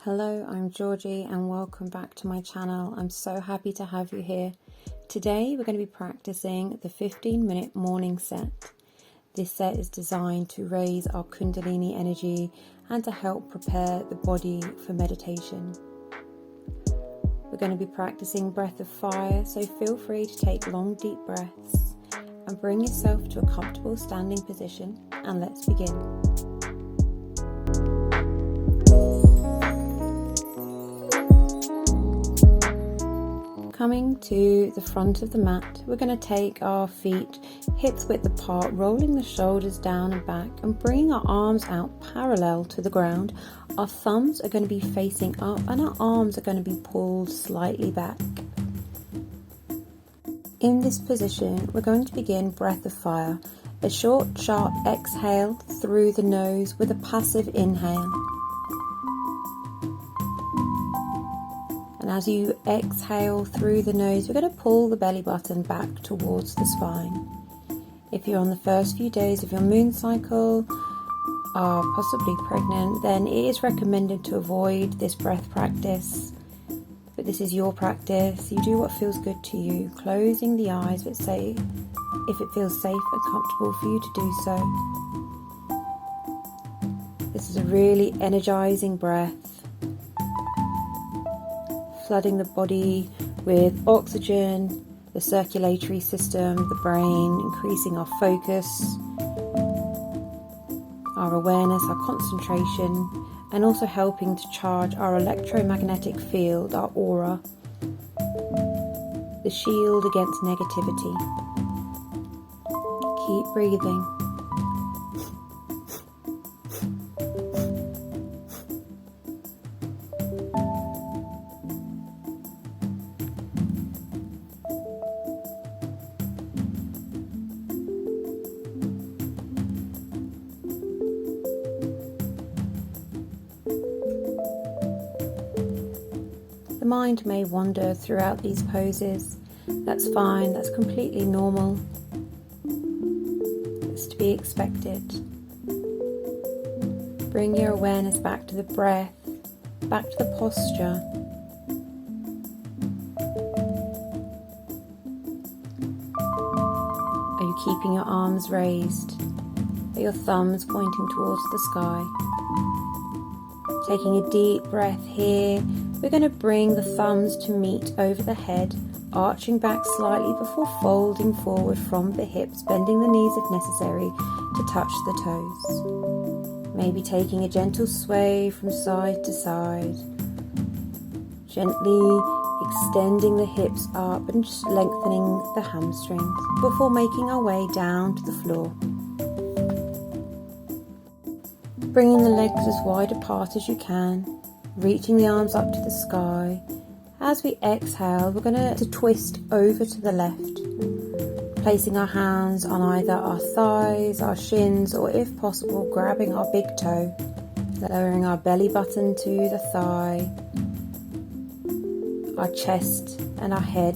Hello, I'm Georgie and welcome back to my channel. I'm so happy to have you here. Today we're going to be practicing the 15-minute morning set. This set is designed to raise our Kundalini energy and to help prepare the body for meditation. We're going to be practicing breath of fire, so feel free to take long deep breaths and bring yourself to a comfortable standing position, and let's begin. Coming to the front of the mat, we're going to take our feet hips width apart, rolling the shoulders down and back and bringing our arms out parallel to the ground. Our thumbs are going to be facing up and our arms are going to be pulled slightly back. In this position, we're going to begin breath of fire, a short, sharp exhale through the nose with a passive inhale. And as you exhale through the nose, we're going to pull the belly button back towards the spine. If you're on the first few days of your moon cycle, are possibly pregnant, then it is recommended to avoid this breath practice. But this is your practice. You do what feels good to you, closing the eyes, but say if it feels safe and comfortable for you to do so. This is a really energizing breath, flooding the body with oxygen, the circulatory system, the brain, increasing our focus, our awareness, our concentration, and also helping to charge our electromagnetic field, our aura, the shield against negativity. Keep breathing. The mind may wander throughout these poses. That's fine, that's completely normal. It's to be expected. Bring your awareness back to the breath, back to the posture. Are you keeping your arms raised? Are your thumbs pointing towards the sky? Taking a deep breath here. We're going to bring the thumbs to meet over the head, arching back slightly before folding forward from the hips, bending the knees if necessary to touch the toes. Maybe taking a gentle sway from side to side, gently extending the hips up and just lengthening the hamstrings before making our way down to the floor. Bringing the legs as wide apart as you can, reaching the arms up to the sky. As we exhale, we're going to twist over to the left, placing our hands on either our thighs, our shins, or if possible, grabbing our big toe, lowering our belly button to the thigh, our chest and our head.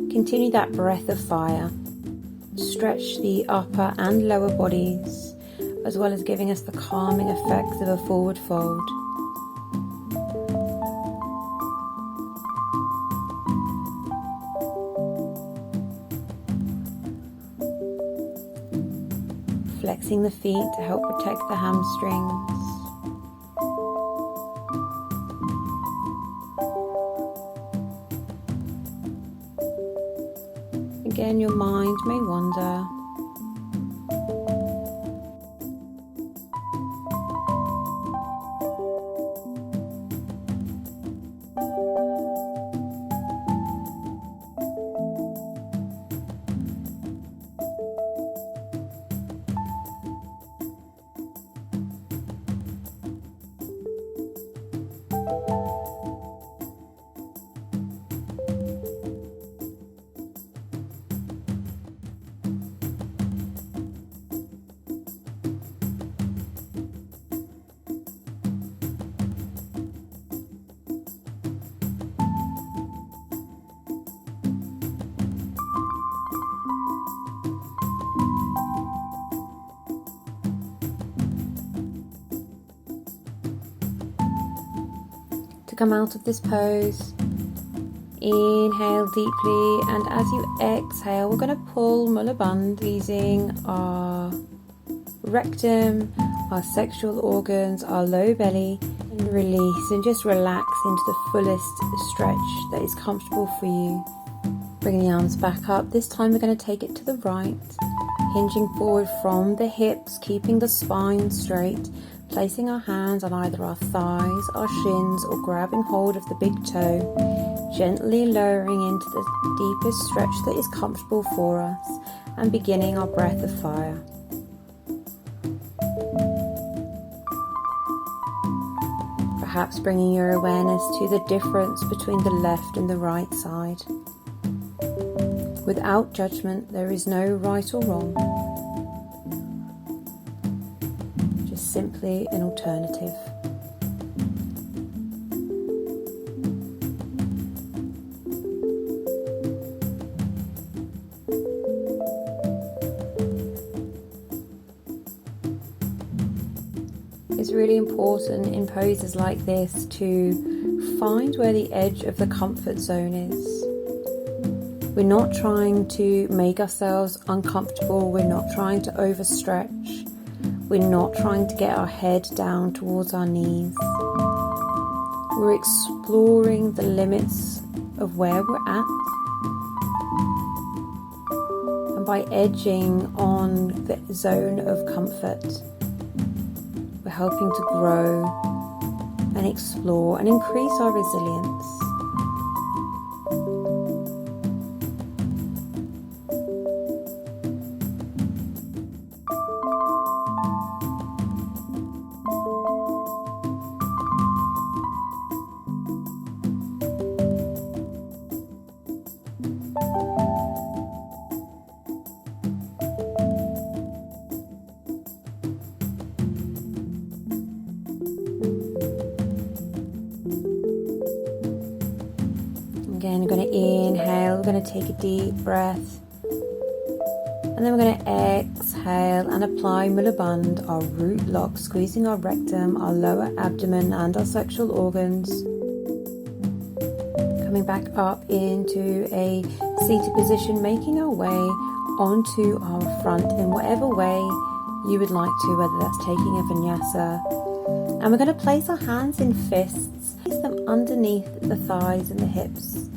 Continue that breath of fire. Stretch the upper and lower bodies, as well as giving us the calming effects of a forward fold. Flexing the feet to help protect the hamstrings. Again, your mind may wander. come out of this pose. Inhale deeply, and as you exhale, we're going to pull Mula Bandha using our rectum, our sexual organs, our low belly, and release and just relax into the fullest stretch that is comfortable for you. Bring the arms back up. This time we're going to take it to the right, hinging forward from the hips, keeping the spine straight, placing our hands on either our thighs, our shins, or grabbing hold of the big toe, gently lowering into the deepest stretch that is comfortable for us, and beginning our breath of fire. Perhaps bringing your awareness to the difference between the left and the right side. Without judgment, there is no right or wrong. Just simply an alternative. It's really important in poses like this to find where the edge of the comfort zone is. We're not trying to make ourselves uncomfortable, we're not trying to overstretch, we're not trying to get our head down towards our knees. We're exploring the limits of where we're at, and by edging on the zone of comfort, we're helping to grow and explore and increase our resilience. Again, we're going to inhale, we're going to take a deep breath, and then we're going to exhale and apply Mula Bandha, our root lock, squeezing our rectum, our lower abdomen and our sexual organs. Coming back up into a seated position, making our way onto our front in whatever way you would like to, whether that's taking a vinyasa. And we're going to place our hands in fists, place them underneath the thighs and the hips.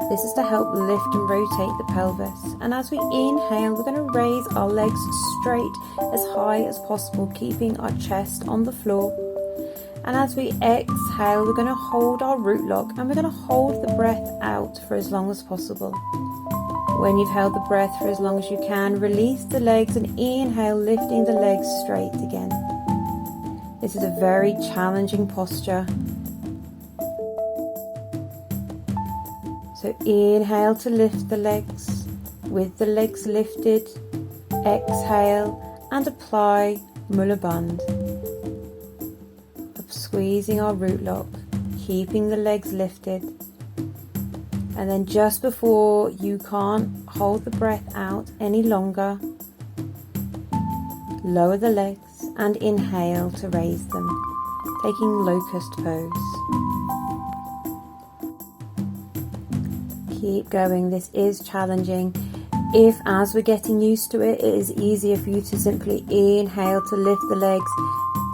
This is to help lift and rotate the pelvis. And as we inhale, we're going to raise our legs straight as high as possible, keeping our chest on the floor. And as we exhale, we're going to hold our root lock, and we're going to hold the breath out for as long as possible. When you've held the breath for as long as you can, release the legs and inhale, lifting the legs straight again. This is a very challenging posture. So inhale to lift the legs. With the legs lifted, exhale and apply Mula Bandha. Squeezing our root lock, keeping the legs lifted. And then just before you can't hold the breath out any longer, lower the legs and inhale to raise them, taking locust pose. Keep going, this is challenging. If as we're getting used to it, it is easier for you to simply inhale to lift the legs,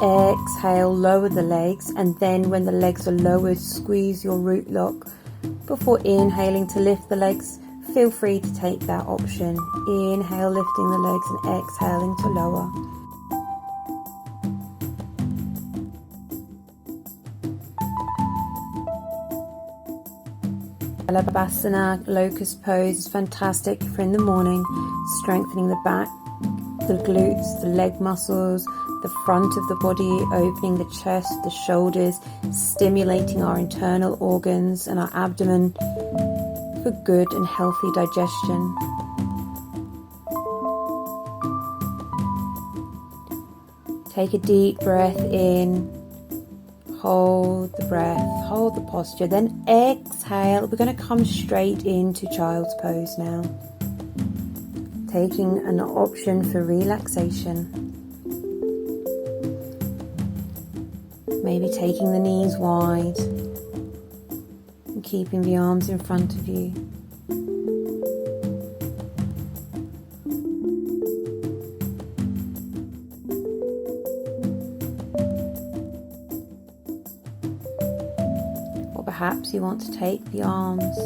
exhale, lower the legs, and then when the legs are lowered, squeeze your root lock. Before inhaling to lift the legs, feel free to take that option. Inhale, lifting the legs, and exhaling to lower. Balasana locust pose is fantastic for in the morning, strengthening the back, the glutes, the leg muscles, the front of the body, opening the chest, the shoulders, stimulating our internal organs and our abdomen for good and healthy digestion. Take a deep breath in, hold the breath, hold the posture, then exhale. We're going to come straight into child's pose now, taking an option for relaxation. Maybe taking the knees wide, keeping the arms in front of you. Or perhaps you want to take the arms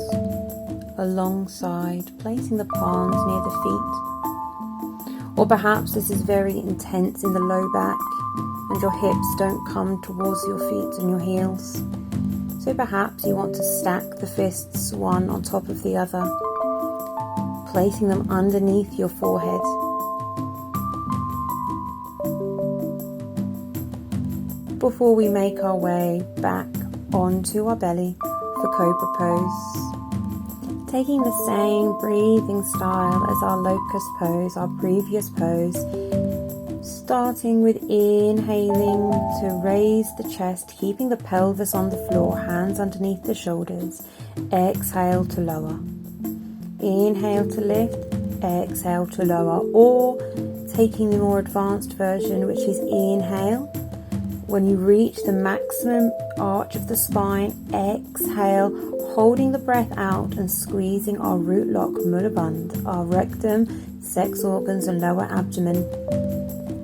alongside, placing the palms near the feet. Or perhaps this is very intense in the low back and your hips don't come towards your feet and your heels. So perhaps you want to stack the fists one on top of the other, placing them underneath your forehead. Before we make our way back onto our belly for Cobra Pose, taking the same breathing style as our locust pose, our previous pose, starting with inhaling to raise the chest, keeping the pelvis on the floor, hands underneath the shoulders. Exhale to lower. Inhale to lift, exhale to lower. Or taking the more advanced version, which is inhale. When you reach the maximum arch of the spine, exhale, holding the breath out and squeezing our root lock Mula Bandha, our rectum, sex organs and lower abdomen.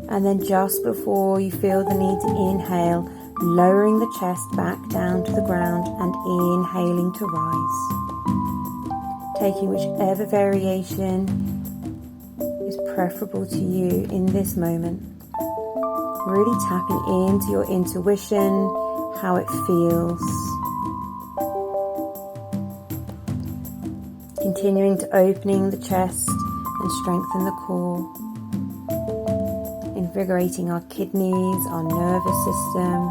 And then just before you feel the need to inhale, lowering the chest back down to the ground and inhaling to rise. Taking whichever variation is preferable to you in this moment. Really tapping into your intuition, how it feels. Continuing to opening the chest and strengthen the core. Invigorating our kidneys, our nervous system,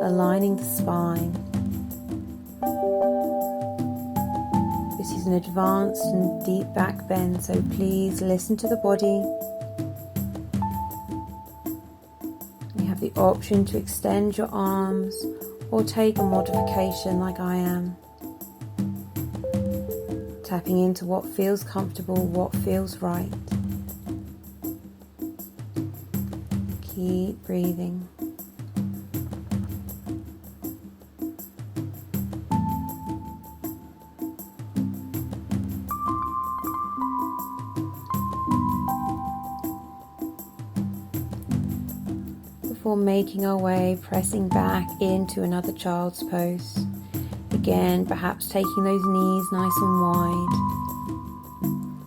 aligning the spine. This is an advanced and deep back bend, so please listen to the body. You have the option to extend your arms or take a modification like I am. Tapping into what feels comfortable, what feels right. Keep breathing. Before making our way, pressing back into another child's pose. Again, perhaps taking those knees nice and wide.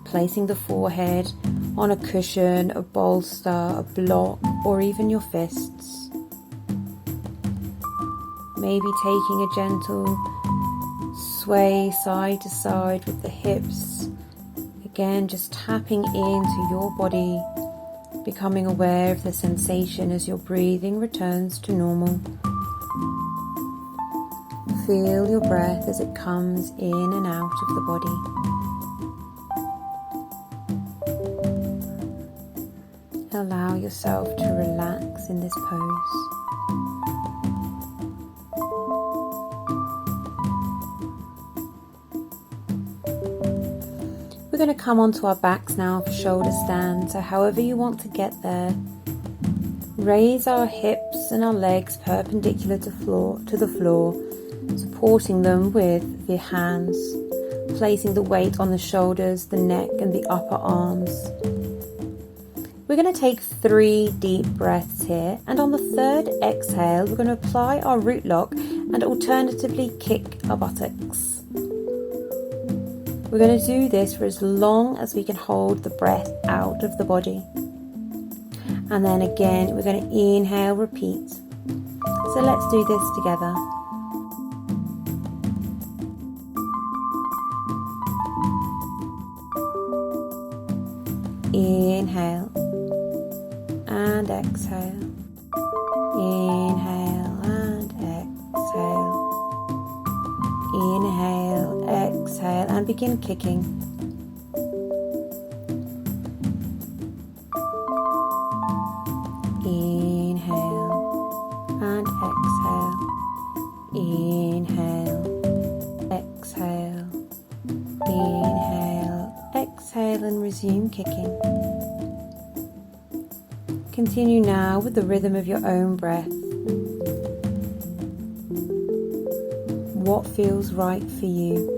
Placing the forehead on a cushion, a bolster, a block, or even your fists. Maybe taking a gentle sway side to side with the hips. Again, just tapping into your body, becoming aware of the sensation as your breathing returns to normal. Feel your breath as it comes in and out of the body. Allow yourself to relax in this pose. We're going to come onto our backs now for shoulder stand. So however you want to get there, raise our hips and our legs perpendicular to the floor, supporting them with the hands, placing the weight on the shoulders, the neck and the upper arms. We're going to take 3 deep breaths here, and on the third exhale we're going to apply our root lock and alternatively kick our buttocks. We're going to do this for as long as we can hold the breath out of the body. And then again we're going to inhale, repeat. So let's do this together. Inhale and exhale. Inhale and exhale. Inhale, exhale, and begin kicking. Inhale and exhale. Inhale, exhale. Inhale, exhale, and resume kicking. Continue now with the rhythm of your own breath. what feels right for you.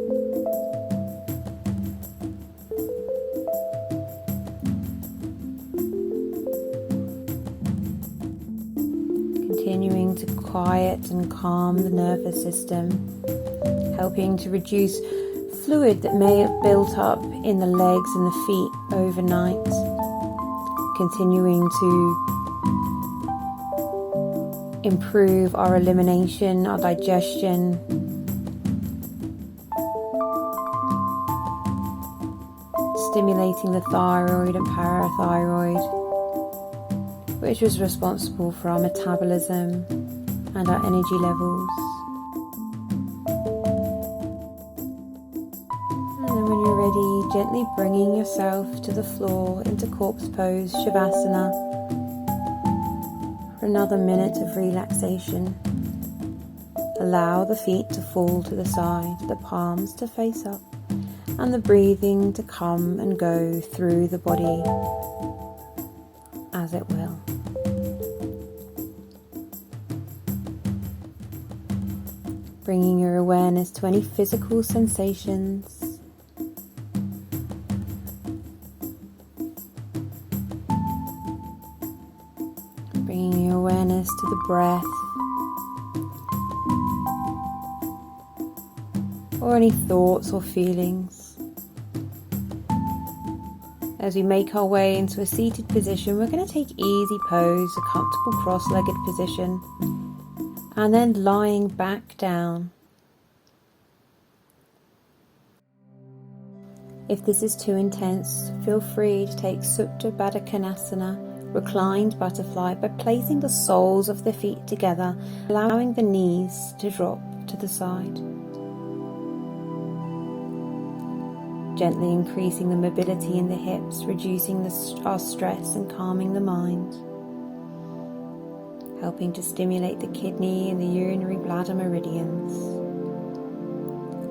Continuing to quiet and calm the nervous system, helping to reduce fluid that may have built up in the legs and the feet overnight. Continuing to improve our elimination, our digestion. Stimulating the thyroid and parathyroid, which is responsible for our metabolism and our energy levels. And then when you're ready, gently bringing yourself to the floor into corpse pose, Shavasana, for another minute of relaxation. Allow the feet to fall to the side, the palms to face up, and the breathing to come and go through the body as it will. Bringing your awareness to any physical sensations. Bringing your awareness to the breath, or any thoughts or feelings. As we make our way into a seated position, we're going to take easy pose, a comfortable cross-legged position, and then lying back down. If this is too intense, feel free to take Supta Baddha Konasana, reclined butterfly, by placing the soles of the feet together, allowing the knees to drop to the side. Gently increasing the mobility in the hips, reducing our stress and calming the mind. Helping to stimulate the kidney and the urinary bladder meridians.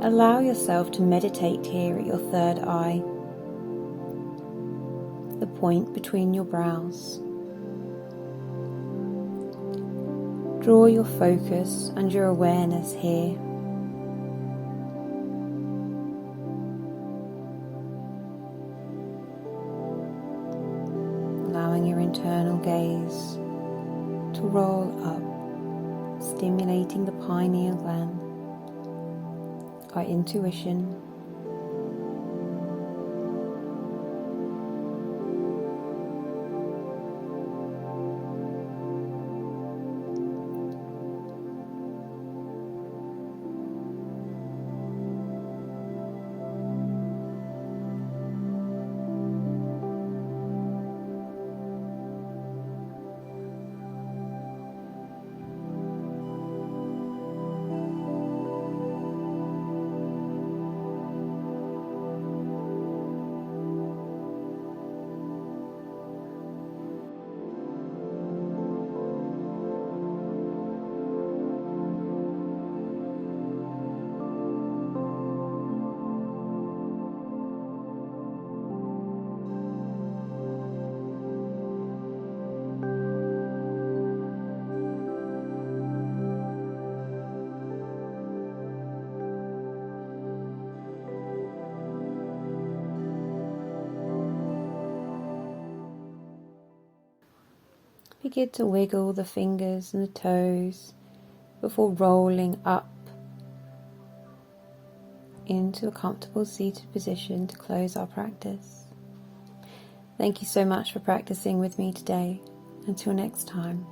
Allow yourself to meditate here at your third eye, the point between your brows. Draw your focus and your awareness here. Allowing your internal gaze to roll up, stimulating the pineal gland, our intuition, begin to wiggle the fingers and the toes before rolling up into a comfortable seated position to close our practice. Thank you so much for practicing with me today. Until next time.